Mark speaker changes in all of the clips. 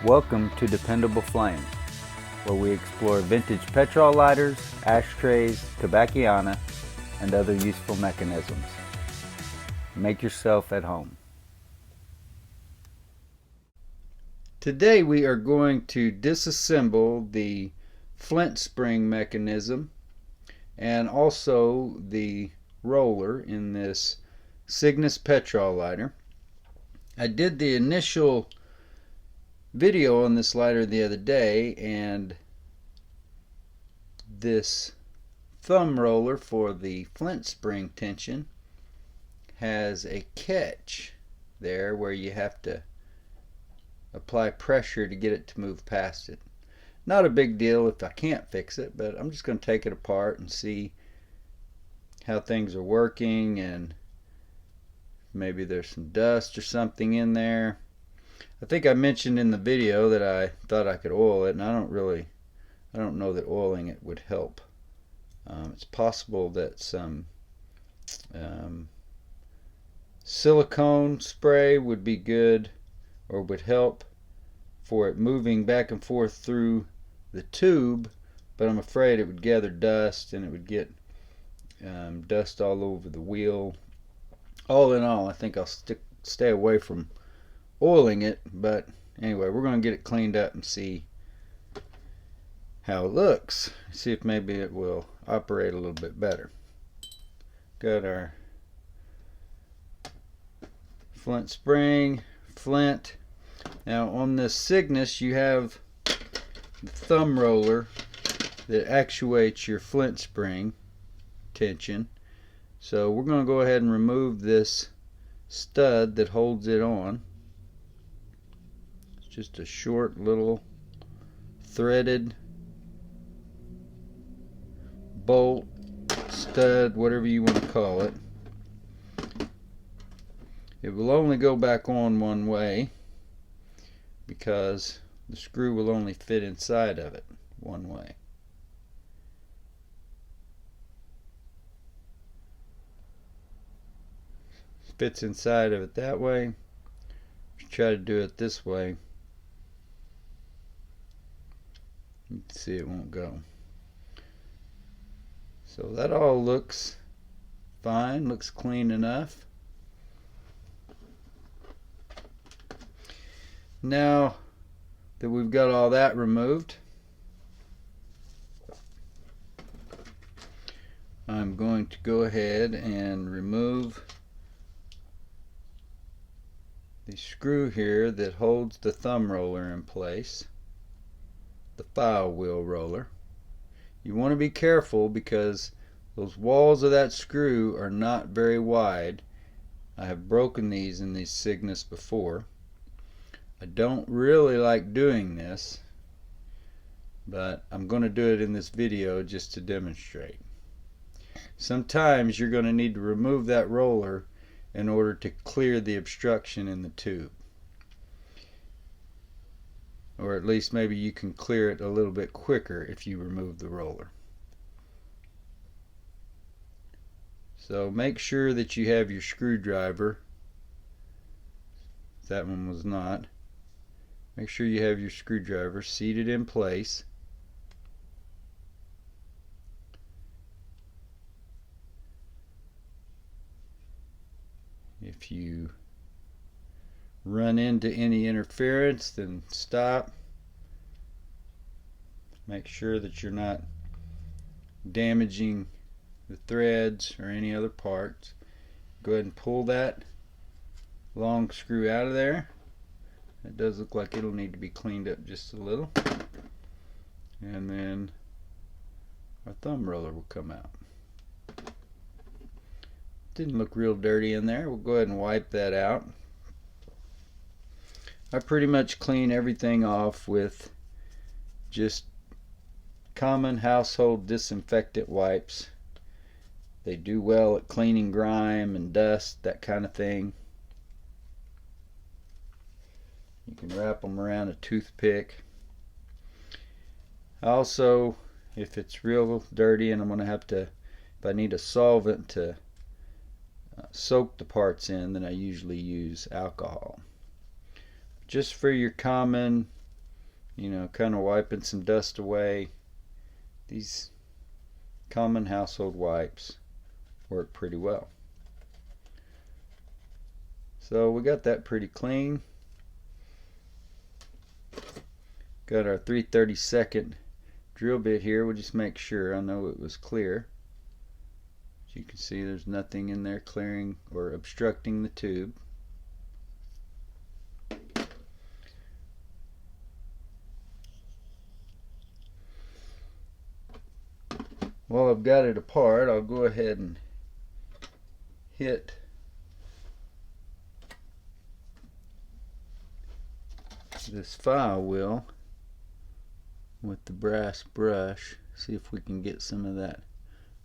Speaker 1: Welcome to Dependable Flame, where we explore vintage petrol lighters, ashtrays, tobacciana, and other useful mechanisms. Make yourself at home. Today we are going to disassemble the flint spring mechanism and also the roller in this Cygnus petrol lighter. I did the initial video on this lighter the other day, and this thumb roller for the flint spring tension has a catch there where you have to apply pressure to get it to move past it. Not a big deal if I can't fix it, but I'm just going to take it apart and see how things are working, and maybe there's some dust or something in there. I think I mentioned in the video that I thought I could oil it, and I don't know that oiling it would help. It's possible that some silicone spray would be good or would help for it moving back and forth through the tube, but I'm afraid it would gather dust and it would get dust all over the wheel. All in all, I think I'll stay away from oiling it, but anyway, we're going to get it cleaned up and see how it looks. See if maybe it will operate a little bit better. Got our flint spring, flint. Now on this Cygnus you have the thumb roller that actuates your flint spring tension. So we're going to go ahead and remove this stud that holds it on. It's just a short little threaded bolt, stud, whatever you want to call it. It will only go back on one way because the screw will only fit inside of it one way. Fits inside of it that way. If you try to do it this way, you can see it won't go. So that all looks fine, looks clean enough. Now that we've got all that removed, I'm going to go ahead and remove the screw here that holds the thumb roller in place, the file wheel roller. You want to be careful because those walls of that screw are not very wide. I have broken these in these Cygnus before. I don't really like doing this, but I'm going to do it in this video just to demonstrate. Sometimes you're going to need to remove that roller in order to clear the obstruction in the tube. Or at least maybe you can clear it a little bit quicker if you remove the roller. So make sure that you have your screwdriver. That one was not. Make sure you have your screwdriver seated in place. If you run into any interference, then stop. Make sure that you're not damaging the threads or any other parts. Go ahead and pull that long screw out of there. It does look like it'll need to be cleaned up just a little. And then our thumb roller will come out. Didn't look real dirty in there. We'll go ahead and wipe that out. I pretty much clean everything off with just common household disinfectant wipes. They do well at cleaning grime and dust, that kind of thing. You can wrap them around a toothpick. Also, if it's real dirty and I'm going to have to, if I need a solvent to soak the parts in, then I usually use alcohol. Just for your common you know, kind of wiping some dust away. These common household wipes work pretty well. So we got that pretty clean. Got our 3/32 drill bit here. We'll just make sure. I know it was clear. As you can see, there's nothing in there clearing or obstructing the tube. While I've got it apart, I'll go ahead and hit this file wheel with the brass brush. See if we can get some of that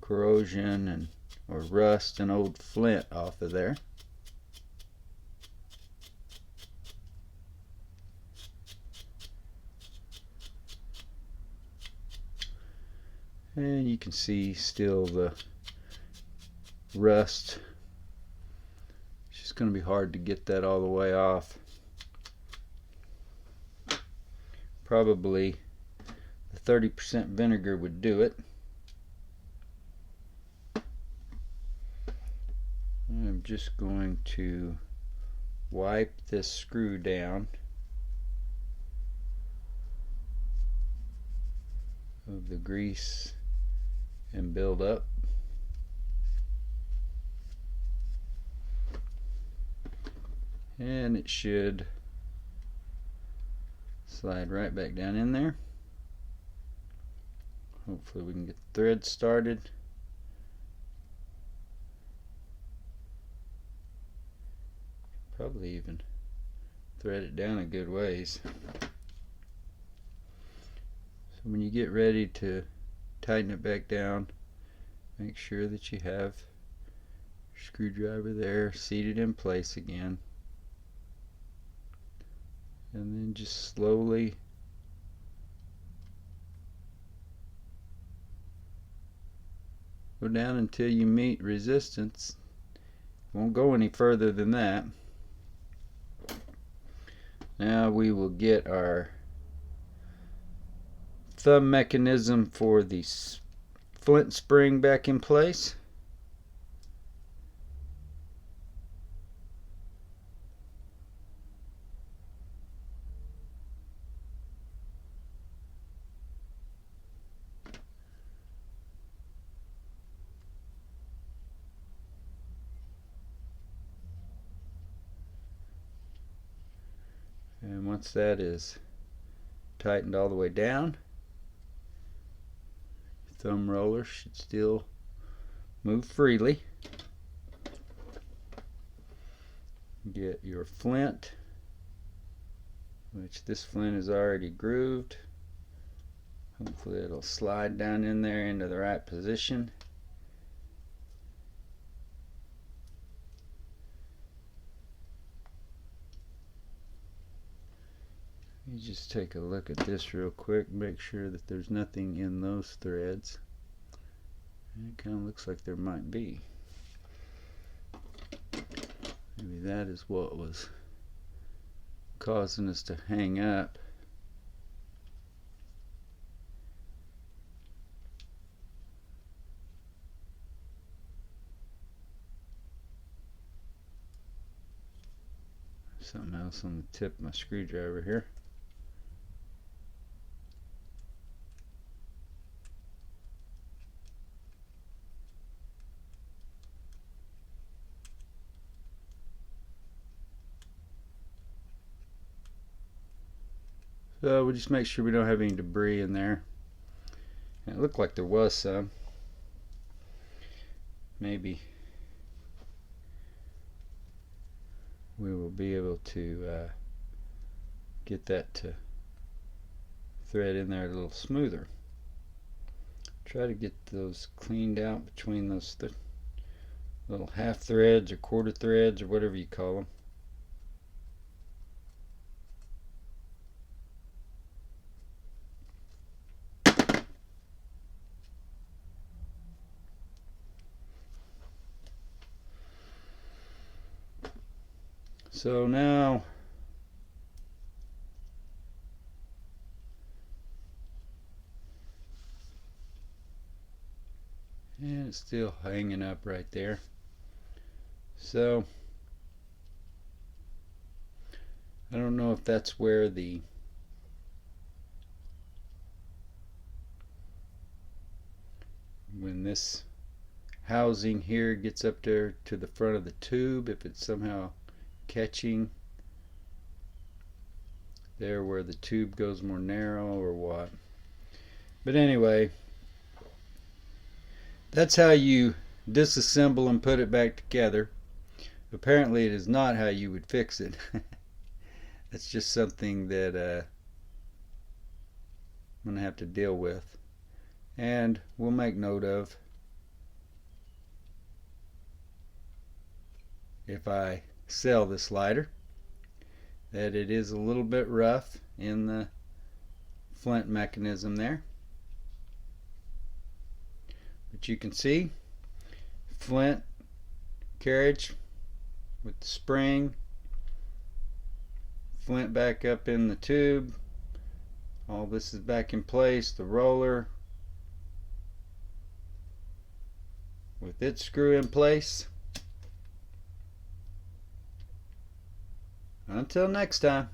Speaker 1: corrosion and or rust and old flint off of there. And you can see still the rust. It's just going to be hard to get that all the way off. Probably the 30% vinegar would do it. I'm just going to wipe this screw down of the grease and build up. And it should slide right back down in there. Hopefully we can get the thread started. Probably even thread it down a good ways. So when you get ready to tighten it back down, make sure that you have your screwdriver there seated in place again. And then just slowly go down until you meet resistance. Won't go any further than that. Now we will get our thumb mechanism for the flint spring back in place. And once that is tightened all the way down, your thumb roller should still move freely. Get your flint, which this flint is already grooved. Hopefully it'll slide down in there into the right position. You just take a look at this real quick, make sure that there's nothing in those threads. And it kind of looks like there might be. Maybe that is what was causing us to hang up. Something else on the tip of my screwdriver here. So we'll just make sure we don't have any debris in there. And it looked like there was some. Maybe we will be able to get that to thread in there a little smoother. Try to get those cleaned out between those little half threads or quarter threads or whatever you call them. So now And it's still hanging up right there. So I don't know if that's where when this housing here gets up there to the front of the tube, if it's somehow catching there where the tube goes more narrow or what. But anyway, that's how you disassemble and put it back together. Apparently it is not how you would fix it. That's just something that I'm going to have to deal with, and we'll make note of if I sell this lighter that it is a little bit rough in the flint mechanism there. But you can see flint carriage with the spring, flint back up in the tube, all this is back in place, the roller with its screw in place. Until next time.